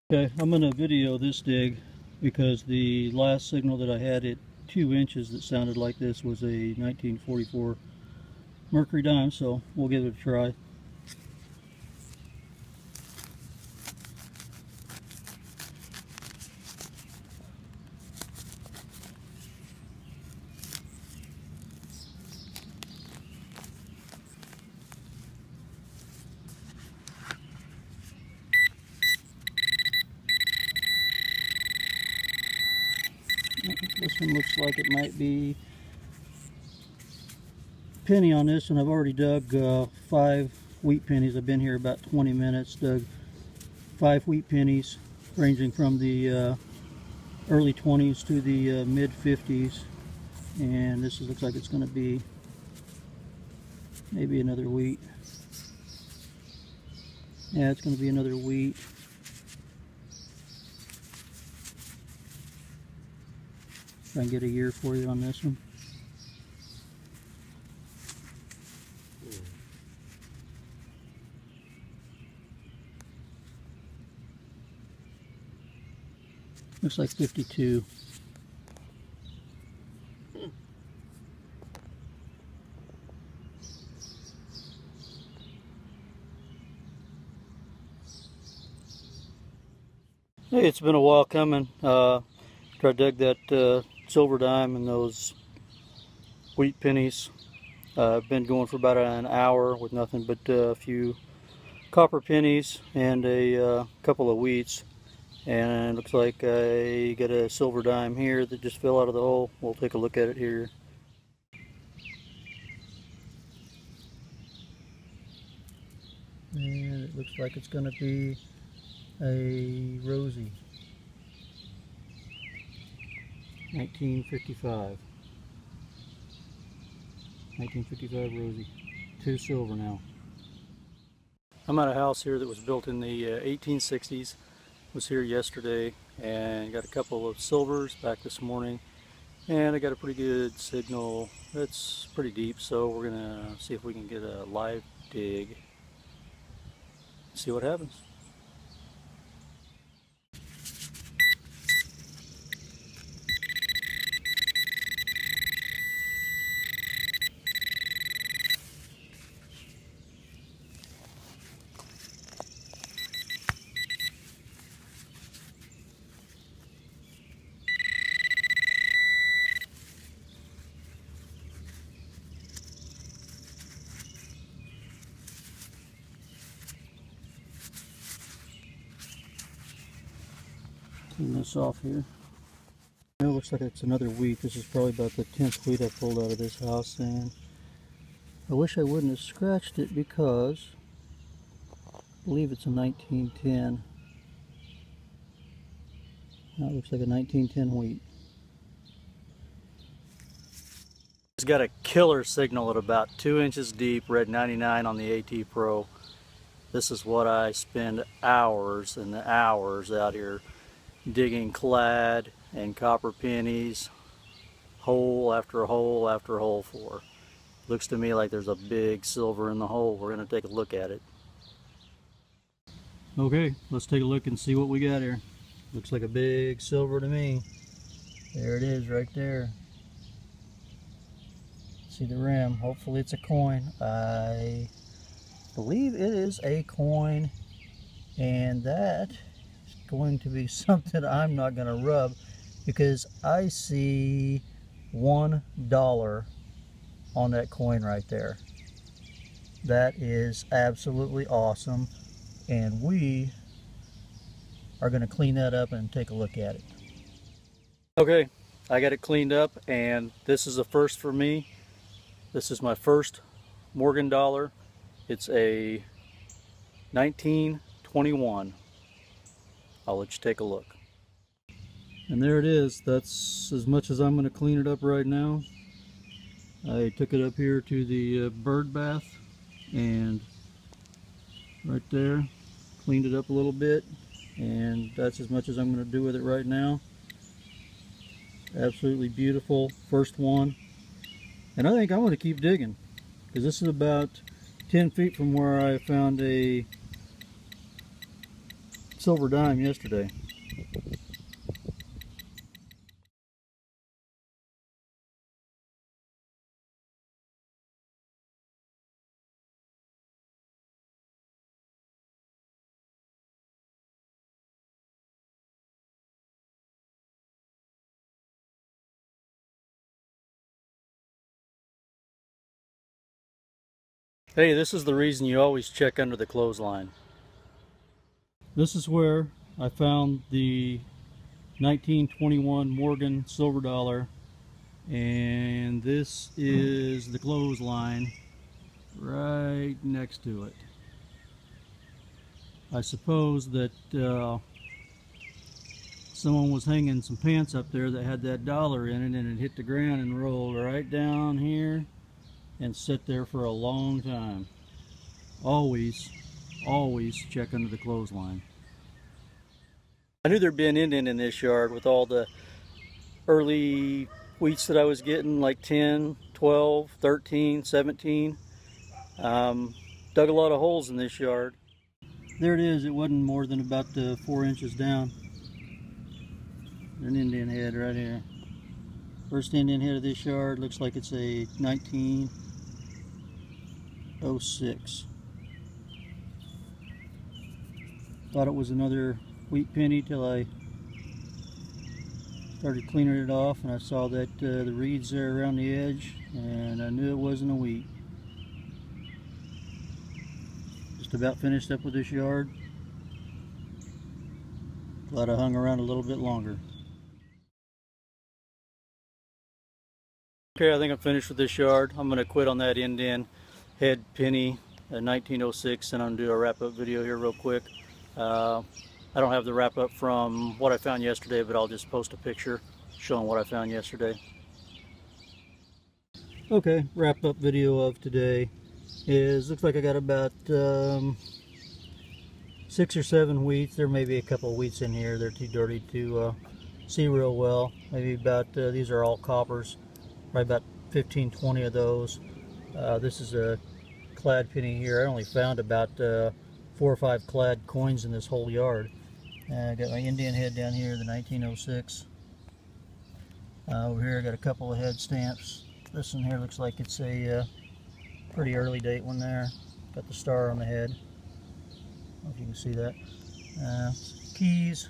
Okay, I'm going to video this dig because the last signal that I had at 2 inches that sounded like this was a 1944 mercury dime, so we'll give it a try. This one looks like it might be penny on this, and I've already dug 5 wheat pennies. I've been here about 20 minutes, dug 5 wheat pennies ranging from the early 20s to the mid 50s, and this looks like it's going to be maybe another wheat. Yeah, it's going to be another wheat. If I can get a year for you on this one. Looks like 52. Hey, it's been a while coming. After I dug that silver dime and those wheat pennies, I've been going for about an hour with nothing but a few copper pennies and a couple of wheats. And it looks like I got a silver dime here that just fell out of the hole. We'll take a look at it here. And it looks like it's going to be a Rosie. 1955. 1955 Rosie. 2 silver now. I'm at a house here that was built in the 1860s. Was here yesterday and got a couple of silvers back this morning, and I got a pretty good signal. It's pretty deep, so we're gonna see if we can get a live dig, see what happens. Clean this off here. It looks like it's another wheat. This is probably about the 10th wheat I pulled out of this house, and I wish I wouldn't have scratched it because I believe it's a 1910. That looks like a 1910 wheat. It's got a killer signal at about 2 inches deep, read 99 on the AT Pro. This is what I spend hours and hours out here digging clad and copper pennies, hole after hole after hole for. Looks to me like there's a big silver in the hole. We're going to take a look at it. Okay, let's take a look and see what we got here. Looks like a big silver to me. There it is right there. See the rim. Hopefully it's a coin. I believe it is a coin, and that is going to be something I'm not going to rub because I see $1 on that coin right there. That is absolutely awesome, and we are going to clean that up and take a look at it. Okay, I got it cleaned up, and this is a first for me. This is my first Morgan dollar. It's a 1921. I'll let you take a look. And there it is. That's as much as I'm going to clean it up right now. I took it up here to the bird bath, and right there, cleaned it up a little bit, and that's as much as I'm going to do with it right now. Absolutely beautiful. First one. And I think I'm going to keep digging because this is about 10 feet from where I found a silver dime yesterday. Hey, this is the reason you always check under the clothesline. This is where I found the 1921 Morgan silver dollar, and this is the clothesline right next to it. I suppose that someone was hanging some pants up there that had that dollar in it, and it hit the ground and rolled right down here and sit there for a long time. Always check under the clothesline. I knew there'd be an Indian in this yard with all the early wheats that I was getting, like 10, 12, 13, 17. Dug a lot of holes in this yard. There it is. It wasn't more than about 4 inches down. An Indian head right here. First Indian head of this yard. Looks like it's a 1906. Thought it was another wheat penny till I started cleaning it off, and I saw that the reeds there around the edge, and I knew it wasn't a wheat. Just about finished up with this yard. Glad I hung around a little bit longer. Okay, I think I'm finished with this yard. I'm going to quit on that Indian head penny, 1906, and I'm going to do a wrap-up video here real quick. I don't have the wrap-up from what I found yesterday, but I'll just post a picture showing what I found yesterday. Okay, wrap-up video of today is, looks like I got about 6 or 7 wheats. There may be a couple of wheats in here. They're too dirty to see real well. Maybe about, these are all coppers. Probably about 15, 20 of those. This is a clad penny here. I only found about 4 or 5 clad coins in this whole yard. I got my Indian head down here, the 1906. Over here I got a couple of head stamps. This one here looks like it's a pretty early date one there. Got the star on the head. I don't know if you can see that. Keys,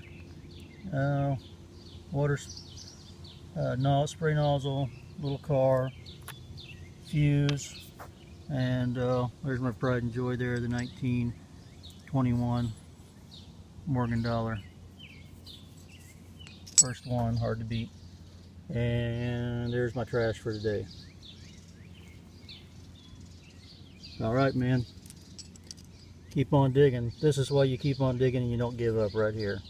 water, spray nozzle, little car, fuse, and there's my pride and joy there, the 1921 Morgan dollar. First one, hard to beat. And there's my trash for today. Alright, man. Keep on digging. This is why you keep on digging and you don't give up, right here.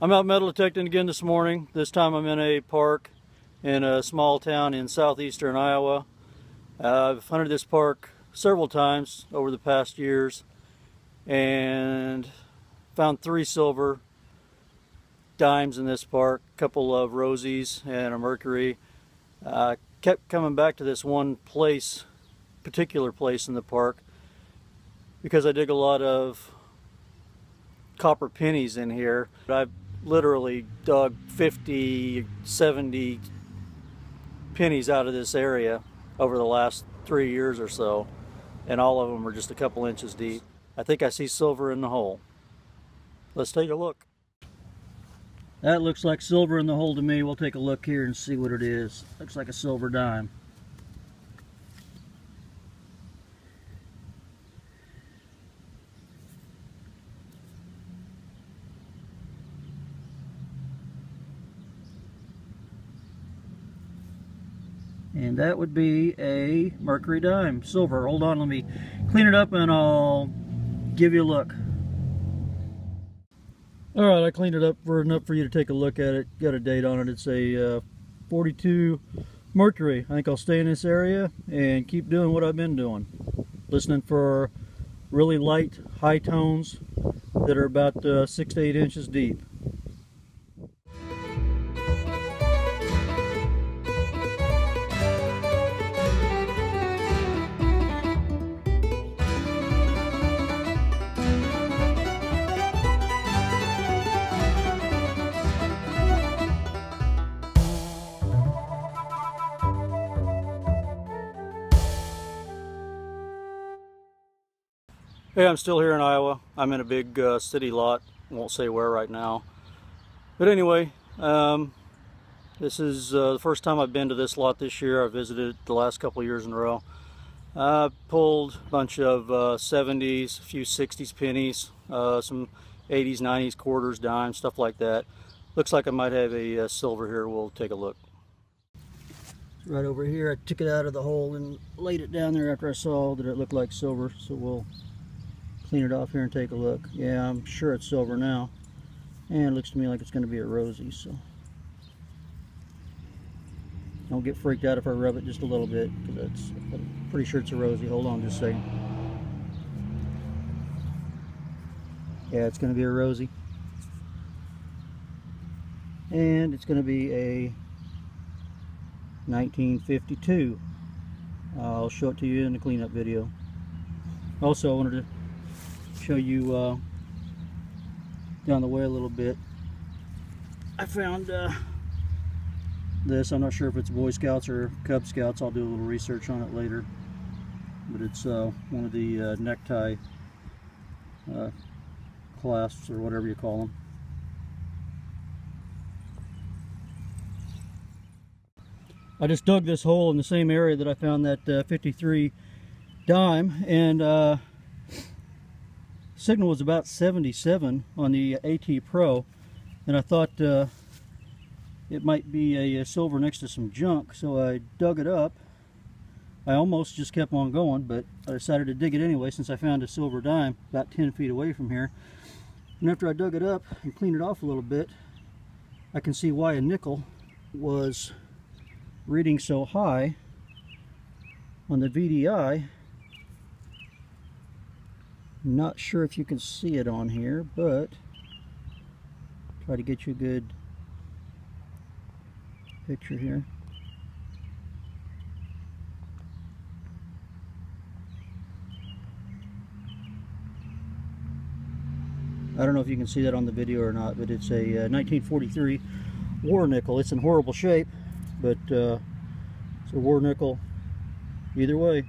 I'm out metal detecting again this morning. This time I'm in a park in a small town in southeastern Iowa. I've hunted this park several times over the past years and found 3 silver dimes in this park, a couple of rosies and a mercury. Kept coming back to this one place, particular place in the park, because I dig a lot of copper pennies in here. I've literally dug 50, 70 pennies out of this area over the last 3 years or so, and all of them are just a couple inches deep. I think I see silver in the hole. Let's take a look. That looks like silver in the hole to me. We'll take a look here and see what it is. Looks like a silver dime. And that would be a mercury dime, silver. Hold on, let me clean it up and I'll give you a look. All right, I cleaned it up for enough for you to take a look at it. Got a date on it. It's a 42 Mercury. I think I'll stay in this area and keep doing what I've been doing. Listening for really light, high tones that are about 6 to 8 inches deep. Hey, I'm still here in Iowa. I'm in a big city lot. Won't say where right now. But anyway, this is the first time I've been to this lot this year. I visited the last couple of years in a row. I pulled a bunch of 70s, a few 60s pennies, some 80s, 90s quarters, dimes, stuff like that. Looks like I might have a silver here. We'll take a look. Right over here, I took it out of the hole and laid it down there after I saw that it looked like silver. So we'll clean it off here and take a look. Yeah, I'm sure it's silver now. And it looks to me like it's going to be a rosy, so don't get freaked out if I rub it just a little bit, because I'm pretty sure it's a rosy. Hold on just a second. Yeah, it's going to be a rosy. And it's going to be a 1952. I'll show it to you in the cleanup video. Also, I wanted to show you down the way a little bit. I found this. I'm not sure if it's Boy Scouts or Cub Scouts. I'll do a little research on it later. But it's one of the necktie clasps, or whatever you call them. I just dug this hole in the same area that I found that 53 dime, and signal was about 77 on the AT Pro, and I thought it might be a silver next to some junk, so I dug it up. I almost just kept on going, but I decided to dig it anyway since I found a silver dime about 10 feet away from here. And after I dug it up and cleaned it off a little bit, I can see why a nickel was reading so high on the VDI. Not sure if you can see it on here, but try to get you a good picture here. I don't know if you can see that on the video or not, but it's a 1943 war nickel. It's in horrible shape, but it's a war nickel either way.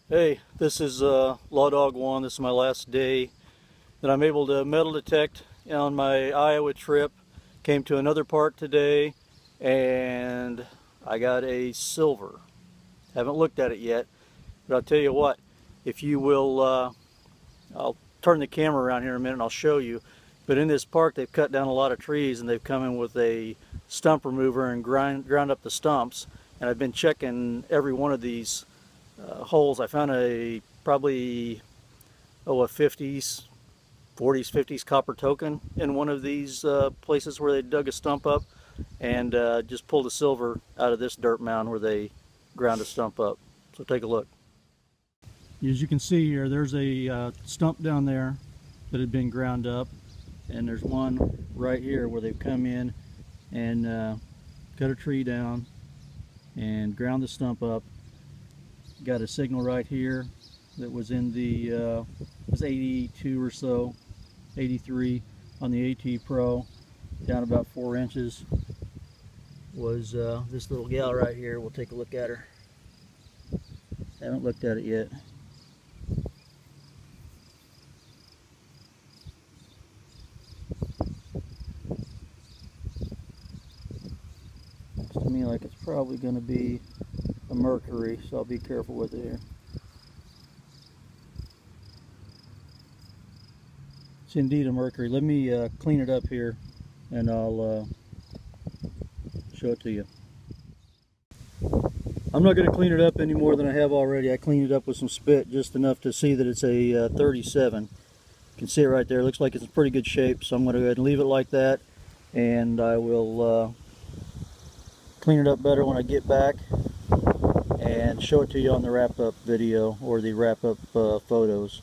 Hey, this is Law Dog 1. This is my last day that I'm able to metal detect on my Iowa trip. Came to another park today and I got a silver. Haven't looked at it yet, but I'll tell you what, if you will, I'll turn the camera around here in a minute and I'll show you. But in this park they've cut down a lot of trees and they've come in with a stump remover and ground up the stumps. And I've been checking every one of these holes. I found probably a 50s, 40s, 50s copper token in one of these places where they dug a stump up, and just pulled a silver out of this dirt mound where they ground a stump up. So take a look. As you can see here, there's a stump down there that had been ground up, and there's one right here where they've come in and cut a tree down and ground the stump up. Got a signal right here that was in the was 82 or so, 83 on the AT Pro, down about 4 inches. Was this little gal right here. We'll take a look at her. Haven't looked at it yet. me like it's probably going to be a mercury, so I'll be careful with it here. It's indeed a mercury. Let me clean it up here and I'll show it to you. I'm not going to clean it up any more than I have already. I cleaned it up with some spit just enough to see that it's a 37. You can see it right there. It looks like it's in pretty good shape, so I'm going to go ahead and leave it like that, and I will clean it up better when I get back and show it to you on the wrap-up video or the wrap-up photos.